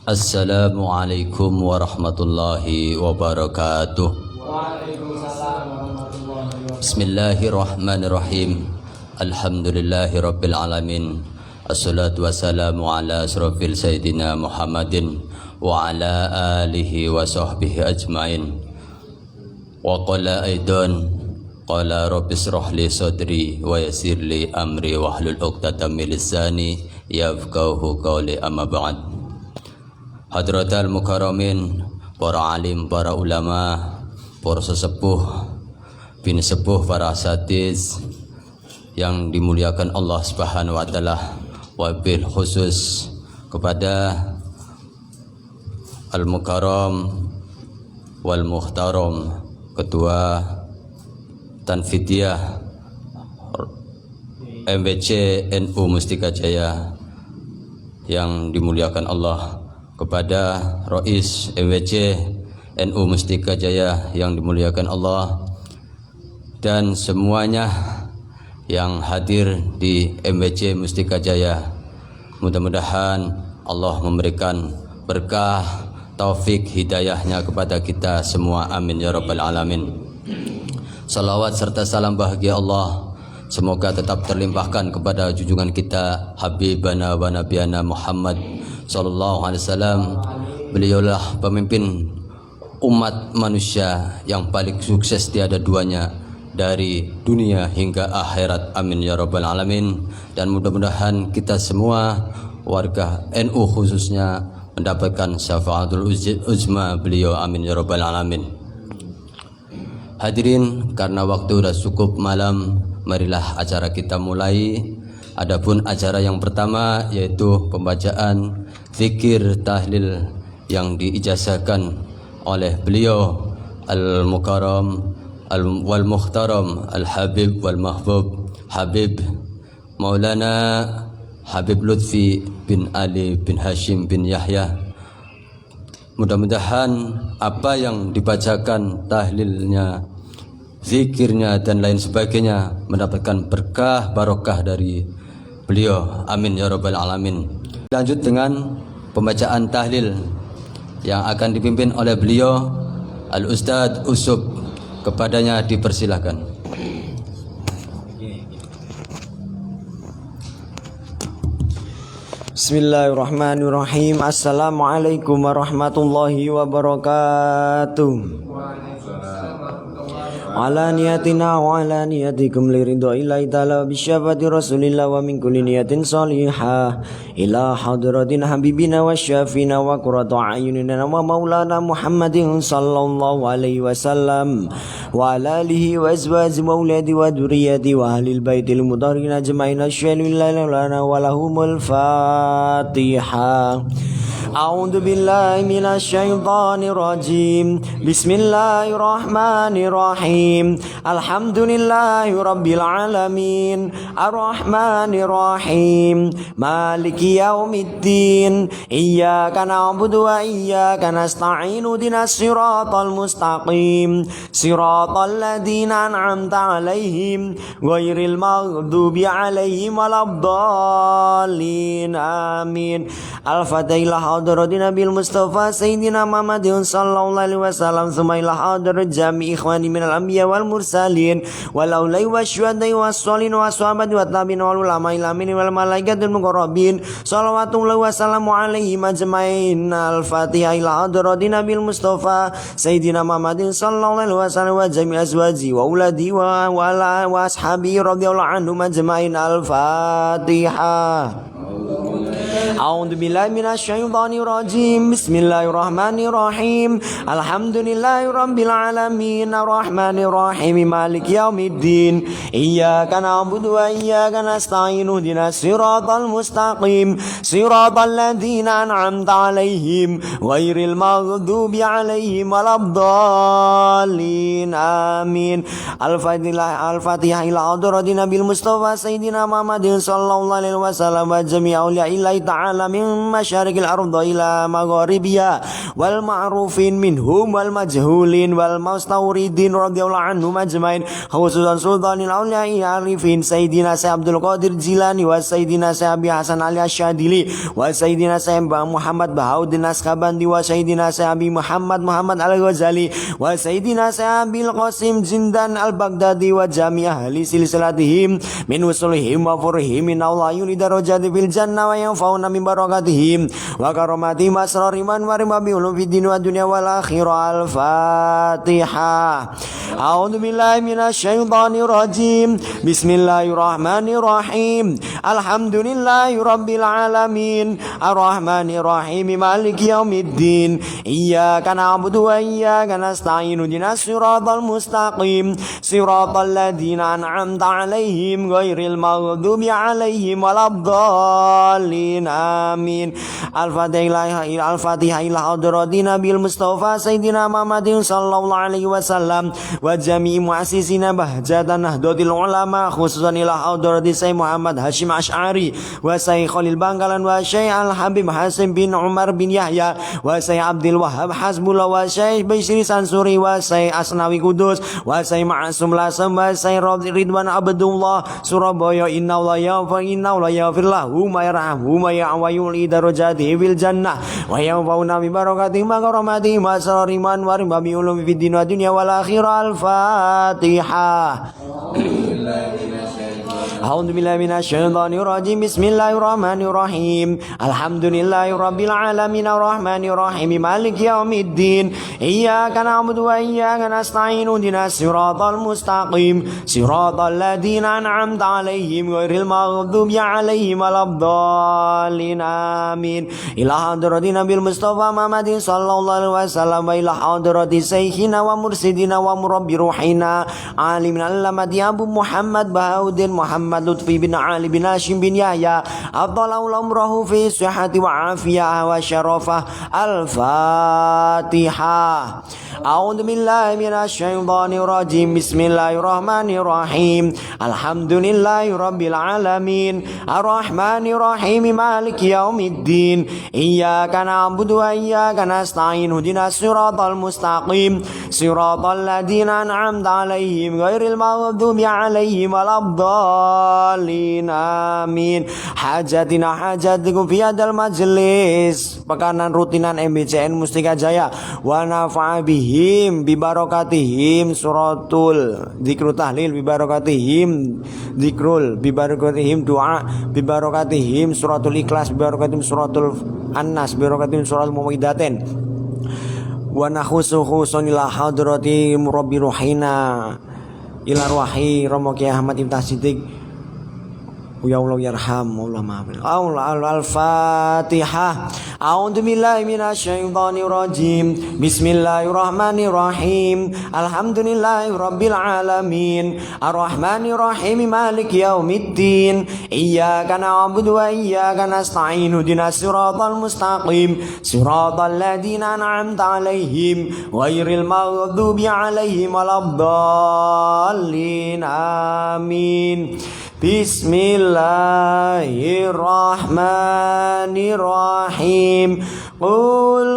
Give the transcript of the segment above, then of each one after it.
Assalamualaikum warahmatullahi wabarakatuh. Waalaikumsalam warahmatullahi wabarakatuh. Bismillahirrahmanirrahim. Alhamdulillahi rabbil alamin. Assalatu wassalamu ala asrafil sayyidina Muhammadin wa ala alihi wa sahbihi ajmain. Wa qala aidan qala rabbi israh li sadri wa yassir li amri wahlul 'uqdatam min lisani yafqahu qawli, amma ba'd. Hadratal mukarramin, para alim, para ulama, para sesepuh, bini sepuh, para asatiz yang dimuliakan Allah Subhanahu wa taala, wabil khusus kepada al-mukarram wal muhtaram, ketua Tanfidiyah MBC NU Mustika Jaya yang dimuliakan Allah, kepada Rais MWC NU Mustika Jaya yang dimuliakan Allah, dan semuanya yang hadir di MWC Mustika Jaya. Mudah-mudahan Allah memberikan berkah, taufik, hidayahnya kepada kita semua, amin ya rabbal alamin. Salawat serta salam bahagia Allah semoga tetap terlimpahkan kepada junjungan kita Habibana wa Nabiyana Muhammad sallallahu alaihi wasallam. Beliaulah pemimpin umat manusia yang paling sukses, tiada duanya dari dunia hingga akhirat, amin ya rabbal alamin. Dan mudah-mudahan kita semua warga NU khususnya mendapatkan syafaatul uzma beliau, amin ya rabbal alamin. Hadirin, karena waktu sudah cukup malam, marilah acara kita mulai. Adapun acara yang pertama yaitu pembacaan zikir tahlil yang diijazahkan oleh beliau al-mukarram wal muhtaram al-habib wal mahbub Habib Maulana Habib Lutfi bin Ali bin Hashim bin Yahya. Mudah-mudahan apa yang dibacakan tahlilnya, zikirnya dan lain sebagainya mendapatkan berkah barokah dari beliau, amin ya rabbal alamin. Lanjut dengan pembacaan tahlil yang akan dipimpin oleh beliau Al-Ustadz Usub. Kepadanya dipersilahkan. Bismillahirrahmanirrahim. Assalamualaikum warahmatullahi wabarakatuh. Ala niyatina wa ala niyatikum liridho ilahi ta'ala bisyafati rasulillah wa min kulli niyatin salihah ila hadratin habibina wa syafina wa qurratu a'yunina wa maulana Muhammadin sallallahu alaihi wasallam wa ala alihi wa azwaji mauladi wa duriyati wa ahlil baitil mudharin ajma'in asyhadu lana wa lahumul fatihah. A'udzu billahi minasyaitonir rajim. Bismillahirrahmanirrahim. Alhamdulillahi rabbil alamin. Arrahmanir rahim. Maliki yaumiddin. Iyyaka na'budu wa iyyaka nasta'in. Ihdinas siratal mustaqim. Siratal ladzina an'amta 'alaihim ghairil maghdubi 'alaihim waladdallin. Amin. Al-Fatihah. Hadratin Nabil Mustafa Sayyidina Muhammadin sallallahu alaihi wasallam. Sumailah hadrat jami ikhwani minal anbiya wal mursalin wal aulai wasyuhadai wassolin wassahabati wat tabi'in wal ulama ilamin wal malaikatul muqarrabin salawatullahi wassalamu alaihi majma'in. Al-Fatihah ila hadratin Nabil Mustafa Sayyidina Muhammadin sallallahu alaihi wasallam wa jami azwaji wa uladi wa ala wa ashabi radhiyallahu anhum majma'in. Al-Fatihah. A'udzu billahi minasyaitonir rajim. Bismillahirrahmanirrahim. Alhamdulillahirabbil alamin. Arrahmanir rahim. Maliki yaumiddin. Iyyaka na'budu wa iyyaka nasta'in. Ihdinas siratal mustaqim. Siratal ladzina an'amta 'alaihim ghairil maghdubi 'alaihim waladdallin. Amin. Al-Fatihah ila hadratin Nabil Mustafa Sayyidina Muhammadin sallallahu alaihi wasallam wa jami' auliya illahi ta'ala تعالى من مشارق الأرض إلى مغاربها والمعروفين منهم والمجهولين والمستوردين رضي الله عنهم أجمعين خصوصا سلطان الأولياء العارفين سيدنا سي عبد القادر الجيلاني وسيدنا سي أبي حسن علي الشاذلي وسيدنا سي محمد بهاء النسخبندي وسيدنا سي أبي محمد الغزالي وسيدنا سي أبي القاسم زندان البغدادي وجميع أهل سلسلتهم من وصولهم وفرهم من الله يولي درجات في الجنة وينفعون من بركاتهم وكراماتهم أسرار من ورم بهم في الدين والدنيا والآخرة. الفاتحة. أعوذ بالله من الشيطان الرجيم. بسم الله الرحمن الرحيم. الحمد لله رب العالمين الرحمن الرحيم مالك يوم الدين إياك نعبد وإياك نستعين اهدنا الصراط المستقيم صراط الذين أنعمت عليهم غير المغضوب عليهم ولا الضالين آمين. الفاتحة إلى حضرة نبي المصطفى سيدنا محمد صلى الله عليه وسلم وجميع مؤسسين بهجة نهضة العلماء خصوصا إلى حضرة سيد محمد هاشم أشعري وسيد خليل بنغلان وسيد الحبيب حسن بن عمر بن يحيى وسيد عبد الوهاب حسب الله وسيد بشير سانسوري وسيد أسناوي قدوس وسيد معصوم لاسم وسيد رضوان عبد الله سورابaya إن الله يغفر له ما يرحمه ما يعوي درجاته في الجنة وينفعنا ببركاته وكراماته وأسرار من ورم بعلوم في الدين والدنيا والآخرة. الفاتحة. أعوذ بالله من الشيطان الرجيم. بسم الله الرحمن الرحيم. الحمد لله رب العالمين الرحمن الرحيم مالك يوم الدين إياك نعبد وإياك نستعين اهدنا الصراط المستقيم صراط الذين أنعمت عليهم غير المغضوب عليهم ولا الضالين آمين. إلى حضرة نبي المصطفى محمد صلى الله عليه وسلم وإلى حضرة شيخنا ومرشدنا ومربي روحنا عالمنا العلامة أبو محمد بهاء الدين محمد لطفي بن علي بن هاشم بن يحيى أطال عمره في صحة وعافية وشرفه. الفاتحة. أعوذ بالله من الشيطان الرجيم. بسم الله الرحمن الرحيم. الحمد لله رب العالمين الرحمن الرحيم مالك يوم الدين إياك نعبد وإياك نستعين اهدنا الصراط المستقيم صراط الذين أنعمت عليهم غير المغضوب عليهم ولا الضالين آمين. Hajatina hajatikum fi hadal majlis. Pekanan rutinan MBCN Mustika Jaya wa nafa'a bihim bi barakatihim suratul dzikrul tahlil bi barakatihim dzikrul bi barakatihim doa bi barakatihim suratul ikhlas bi barakatihim suratul annas bi barakatihim suratul muwaidatin wa nakhusuhu sunila hadrati murabbi ruhina ila ruhi Romo Kiai Ahmad Ibn Siddiq ya Allah yarham Allah maafin. Al-Fatihah. A'udzu billahi minasyaitonir rajim. Bismillahirrahmanirrahim. Alhamdulillahi rabbil alamin. Arrahmanir rahim maliki yaumiddin. Iyyaka na'budu wa iyyaka nasta'in. Ihdinas siratal mustaqim. Siratal ladzina an'amta 'alaihim ghairil maghdubi 'alaihim waladdallin. Amin. Bismillahirrahmanirrahim. Qul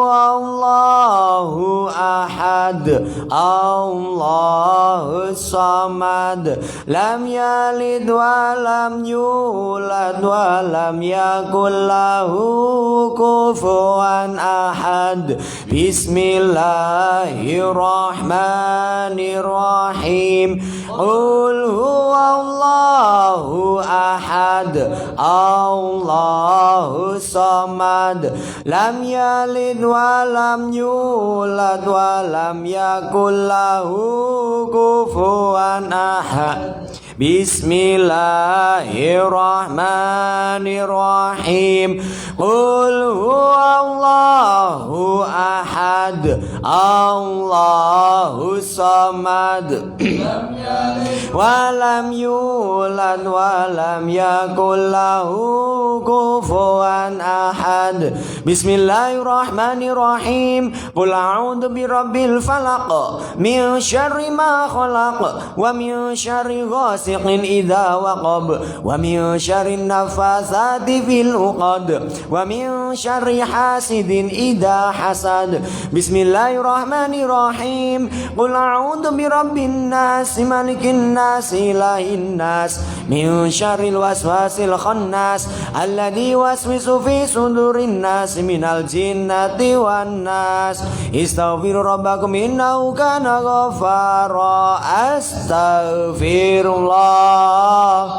huwallahu ahad Allahus samad lam yalid wa lam yulad wa lam yakul lahu kufuwan ahad. Bismillahirrahmanirrahim. Qul huwallahu ahad Allahus samad lam yalid wa lam yulad wa lam yakul lahu kufuwan ahad. Bismillahirrahmanirrahim. Qul huwallahu ahad Allahus samad ولم يولد ولم يكن له كفوا أحد بسم الله الرحمن الرحيم قل أعوذ برب الفلق من شر ما خلق ومن شر غاسق إذا وقب ومن شر النفاثات في العقد ومن شر حاسد إذا حسد بسم الله الرحمن الرحيم قل أعوذ برب الناس ملك الناس إله الناس من شر الوسواس الخناس الذي يوسوس في صدور الناس من الجنة والناس استغفروا ربكم إنه كان غفارا أستغفر الله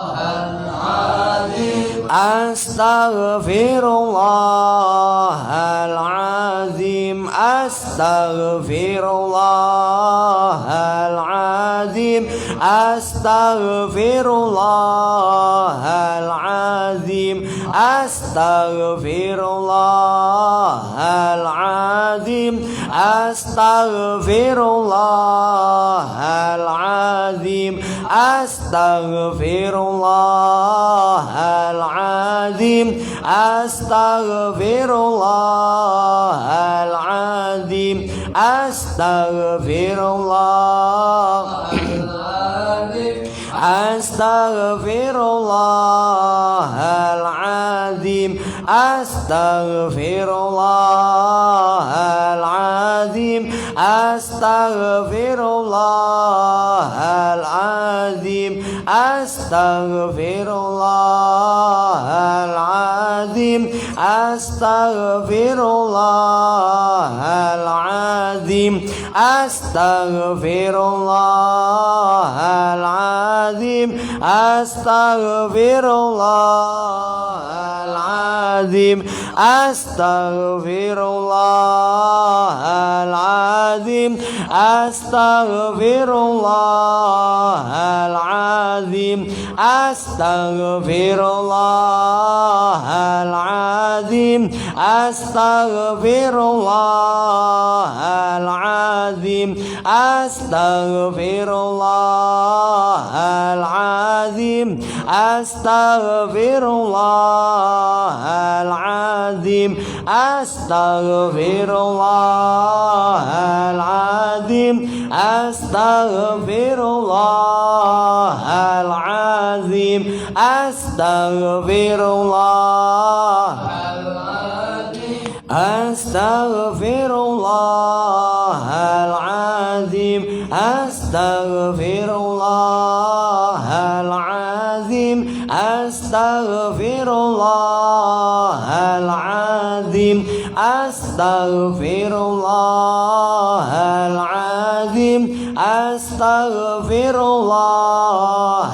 أستغفر الله العظيم أستغفر الله العظيم أستغفر الله العظيم أستغفر الله العظيم أستغفر الله العظيم أستغفر الله العظيم أستغفر الله العظيم أستغفر الله أستغفر الله العظيم أستغفر الله العظيم أستغفر الله العظيم أستغفر الله العظيم أستغفر الله العظيم أستغفر الله العظيم أستغفر الله العظيم أستغفر الله العظيم أستغفر الله العظيم أستغفر الله العظيم أستغفر الله العظيم أستغفر الله العظيم أستغفر الله العظيم أستغفر الله العظيم أستغفر الله العظيم أستغفر الله أستغفر الله العظيم أستغفر الله العظيم أستغفر الله العظيم أستغفر الله العظيم أستغفر الله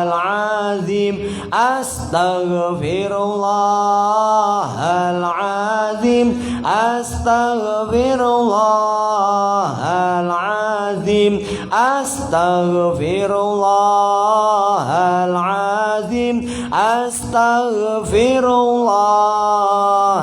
العظيم أستغفر الله العظيم أستغفر الله العظيم أستغفر الله العظيم أستغفر الله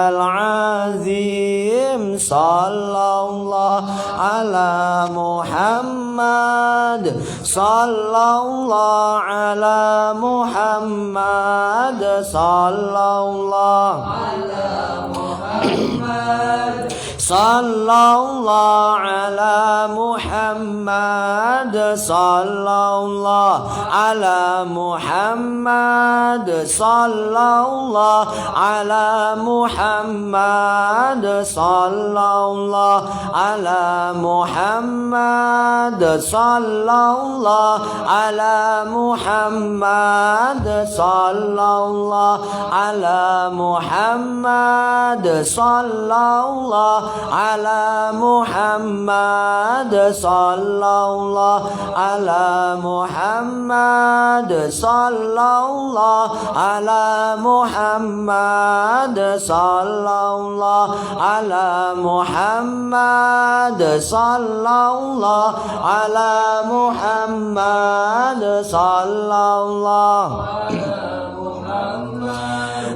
العظيم صلى الله على محمد صلى الله على محمد صلى الله على محمد صلى الله على محمد صلى الله على محمد صلى الله على محمد صلى الله على محمد صلى الله على محمد صلى الله على محمد صلى الله على محمد صلى الله على محمد صلى الله على محمد صلى الله على محمد صلى الله على محمد صلى الله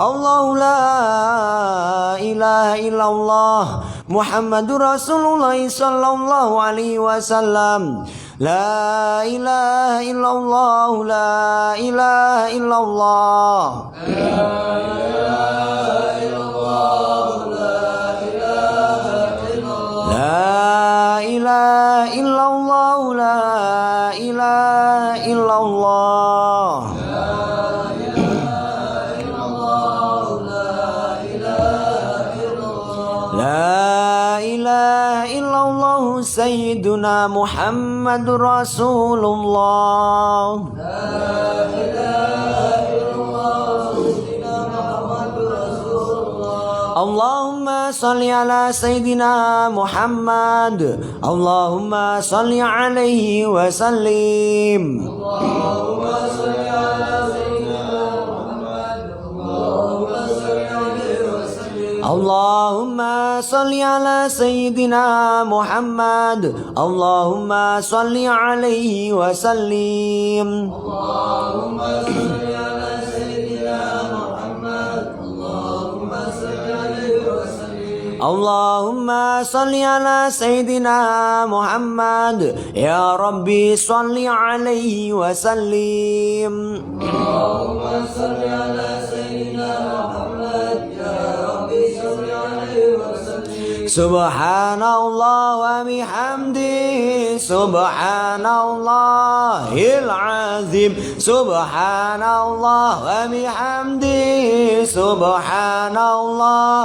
الله لا إله إلا الله محمد رسول الله صلى الله عليه وسلم لا إله إلا الله لا إله إلا الله لا إله إلا الله لا إله إلا الله لا إله إلا الله سيدنا محمد رسول الله اللهم صل على سيدنا محمد اللهم صل عليه وسلم اللهم صل على سيدنا محمد اللهم صل عليه وسلم اللهم صل على سيدنا محمد يا ربي صل عليه وسلم اللهم صل على سيدنا محمد يا ربي صل عليه وسلم سبحان الله وبحمده سبحان الله العظيم سبحان الله وبحمده سبحان الله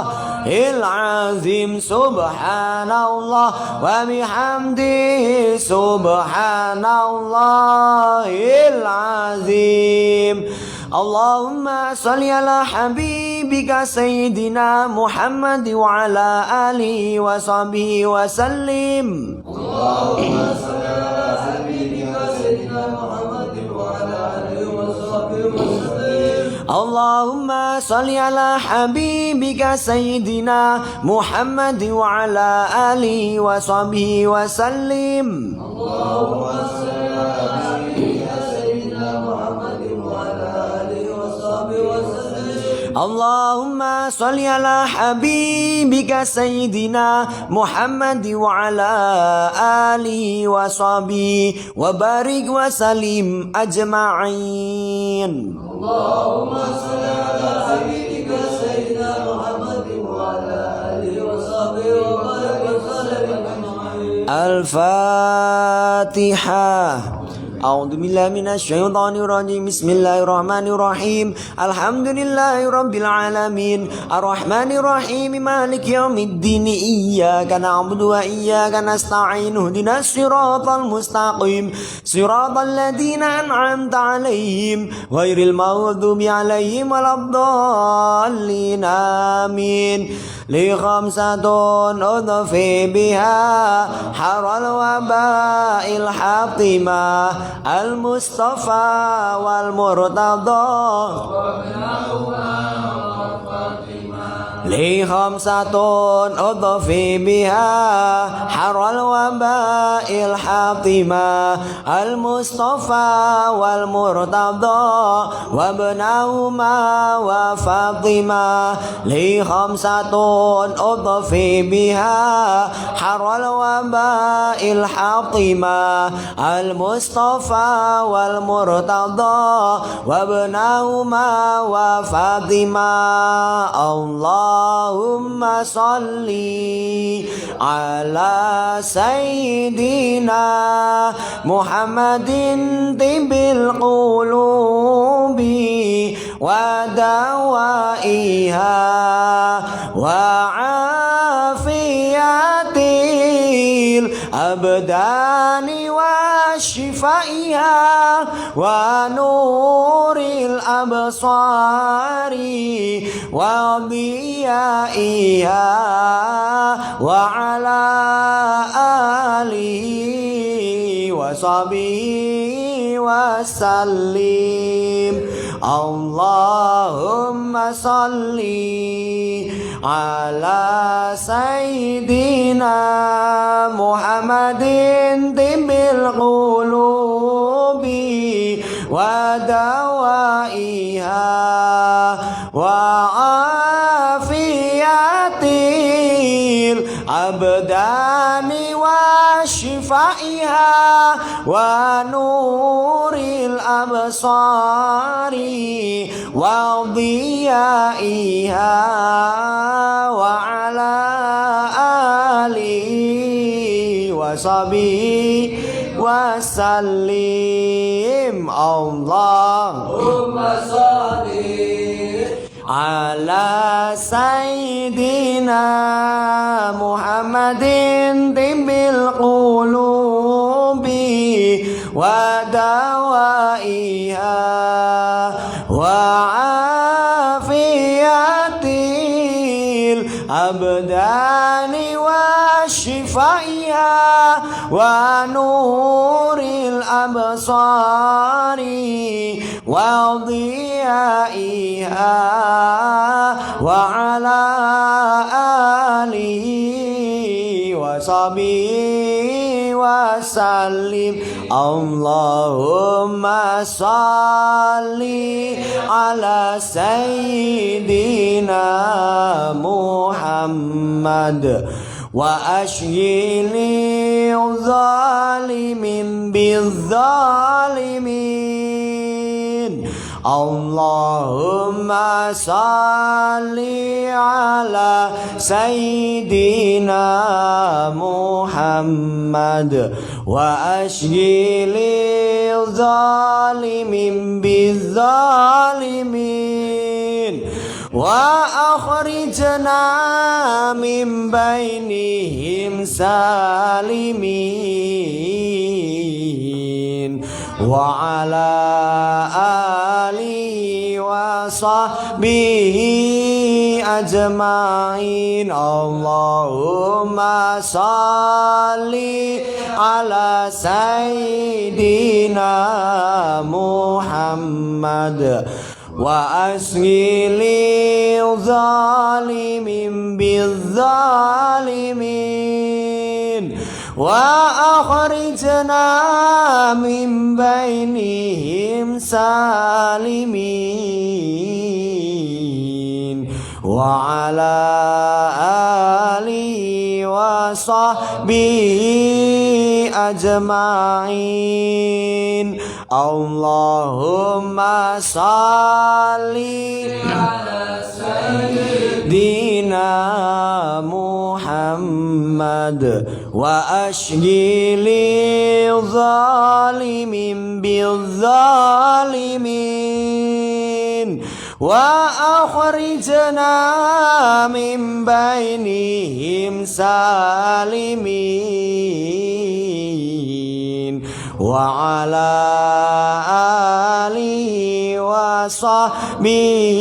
العظيم سبحان الله وبحمده سبحان الله العظيم اللهم صل على حبيبك سيدنا محمد وعلى آله وصحبه وسلم اللهم صل على حبيبك سيدنا محمد وعلى آله وصحبه وسلم اللهم صل على حبيبك سيدنا محمد وعلى آله وصحبه وسلم اللهم صل على حبيبك سيدنا محمد وعلى آله وصحبه وسلم اللهم صل على حبيبك سيدنا محمد وعلى آله وصحبه وبارك وسلم أجمعين اللهم صل على حبيبك سيدنا محمد وعلى آله وصحبه وبارك وسلم أجمعين الفاتحة أعوذ بالله من الشيطان الرجيم بسم الله الرحمن الرحيم الحمد لله رب العالمين الرحمن الرحيم مالك يوم الدين إياك نعبد وإياك نستعين اهدنا الصراط المستقيم صراط الذين أنعمت عليهم غير المغضوب عليهم ولا الضالين آمين لخمسة أضفي بها حر الوباء الحاطمة المصطفى والمرتضى لخمسة أضفي بها حر الوباء الحاطمة المصطفى والمرتضى وابنهما وفاطمة لخمسة أضفي بها حر الوباء الحاطمة المصطفى والمرتضى وابنهما وفاطمة اللهم صل على سيدنا محمد طب القلوب ودوائها وعافية الأبدان وشفائها ونور الأبصار وضيائها وعلى آله وصحبه وسلم اللهم صل على سيدنا محمد طب القلوب ودوائها وعافية الأبدان وشفائها ونور الأبصار وضيائها وعلى آله وصحبه وسلم اللهم صل على سيدنا محمد طب القلوب ودوائها وعافية الأبدان وشفائها ونور الأبصار وضيائها وعلى آله وصحبه وسلم اللهم صل على سيدنا محمد وأشغل الظالم بالظالمين اللهم صل على سيدنا محمد وأشغل الظالم بالظالمين وأخرجنا من بينهم سالمين وعلى آله وصحبه أجمعين اللهم صل على سيدنا محمد وأشغل الظالم بالظالمين وأخرجنا من بينهم سالمين وعلى آله وصحبه أجمعين اللهم صل على سيدنا محمد وأشغل الظالم بالظالمين وأخرجنا من بينهم سالمين وعلى آله وصحبه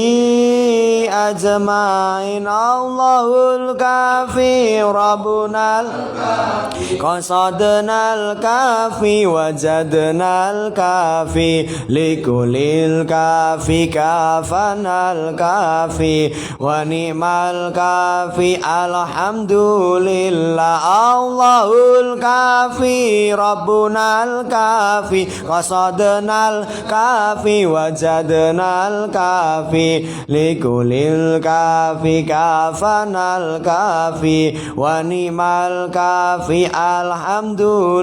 أجمعين الله الكافي ربنا الكافي قصدنا الكافي وجدنا الكافي لكل الكافي كافنا الكافي ونعم الكافي الحمد لله الله الكافي ربنا الكافي قصدنا الكافي وجدنا الكافي لكل الكافي كافنا الكافي ونعم الكافي الحمد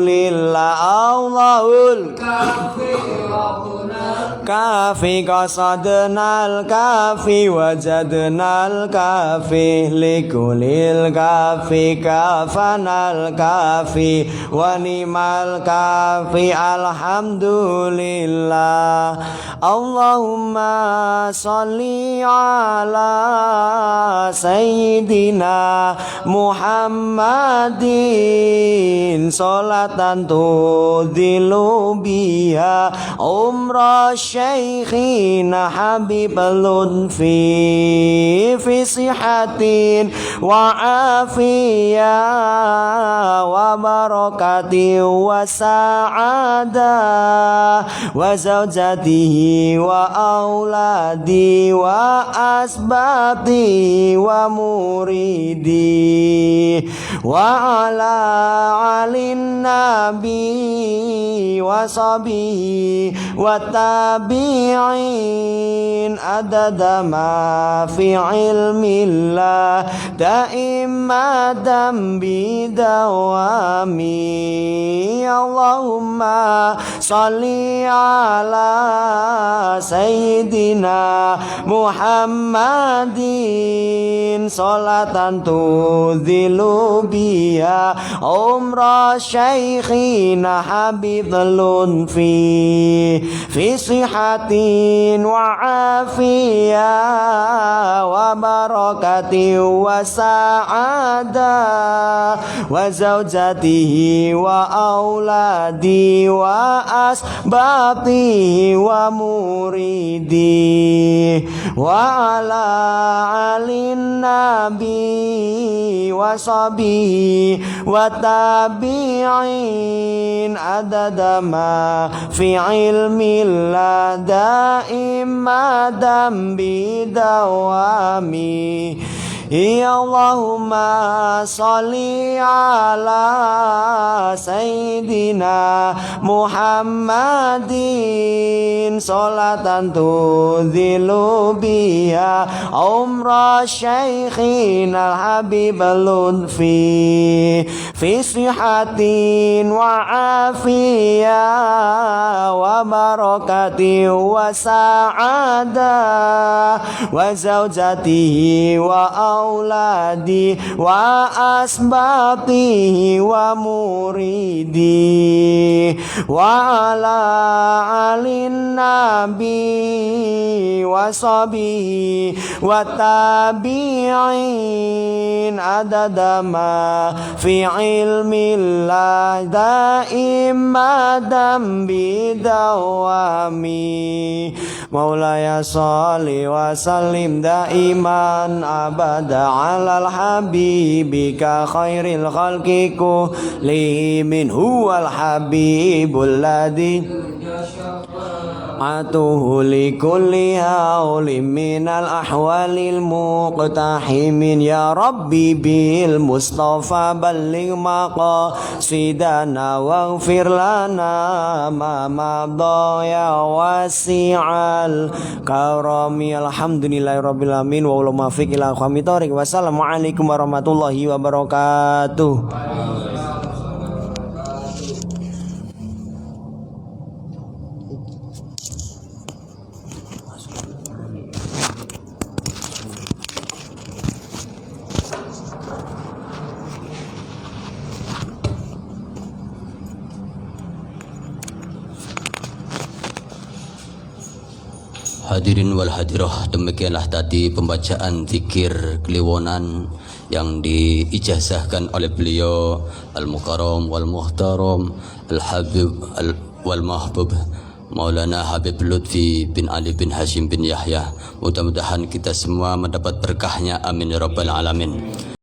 لله الله الكافي ربنا الكافي قصدنا الكافي وجدنا الكافي لكل الكافي كافنا الكافي ونعم الكافي الحمد لله اللهم صل على سيدنا محمد صلاة تذل بها عمر شيخنا حبيب اللطف في صحة وعافية وبركة وسعادة وزوجته وأولاده وأسباطه ومريدي وعلى علي النبي وصحبه والتابعين عدد ما في علم الله دائمة بدوامي اللهم صل على سيدنا محمد صلاة تذل بها عمر شيخنا حبيب في صحة وعافية وبركة وسعادة وزوجته وأولادي وأسباطه ومريدي وعلى علي النبي وصحبه والتابعين عدد ما في علم الله دائما بدوامي يا اللهم صل على سيدنا محمد صلاة تذل بها عمر شيخنا الحبيب في صحة وعافية وبركة وسعادة وزوجته وأولادي وأسباطه ومريدي وعلى علي النبي وصحبه والتابعين عدد ما في علم الله دائما بدوامي مولاي صل وسلم دائما أبدا على الحبيب كخير الخلق كلهم هو الحبيب الذي عطوه لكل هول من الأحوال المقتحمين يا ربي بالمصطفى بلغ مقاصدنا واغفر لنا ما مضى يا واسع الكرم الحمد لله رب العالمين والله muwaffiq ila aqwamit thoriq. Wassalamualaikum warahmatullahi wabarakatuh. Hadirin wal hadirah, demikianlah tadi pembacaan zikir kliwonan yang diijazahkan oleh beliau Al-Mukarram wal Muhtaram Al-Habib wal Mahbub Maulana Habib Lutfi bin Ali bin Hashim bin Yahya. Mudah-mudahan kita semua mendapat berkahnya, amin ya rabbal alamin.